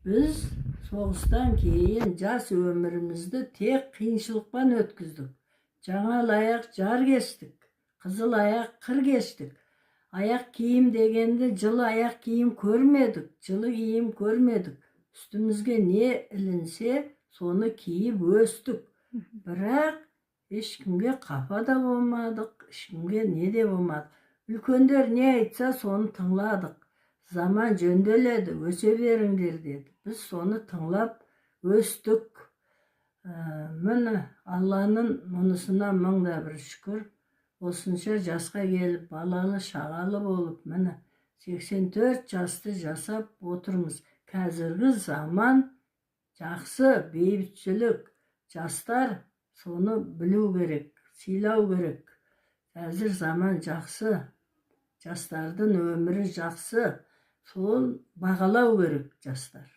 Biz soğustan keyin jас ömrümüzді tek kıyınçılıkpan ötküzdük. Жаңал аяқ жар кештік, қызыл аяқ қыр кештік. Аяқ киім дегенде жылы аяқ киім көрмедік, жылы киім көрмедік. Үстімізге не ілінсе, соны киіп өстік. Бірақ ешкімге қапа да болмадық, ешкімге не де болмадық. Үлкендер не айтса, соны тыңладық. Заман жөнделеді, өсе беріңдер деді. Біз соны тыңлап өстік. Міне Алланың мұнысына мың да бір шүкір. Осынша жасқа келіп, балалы шағалы болып, міне 84 жасты жасап отырмыз. Қазіргі заман жақсы, бейбітшілік. Жастар соны білу керек, сыйлау керек. Қазір заман жақсы, жастардың өмірі жақсы. Сол бағалау керек жастар.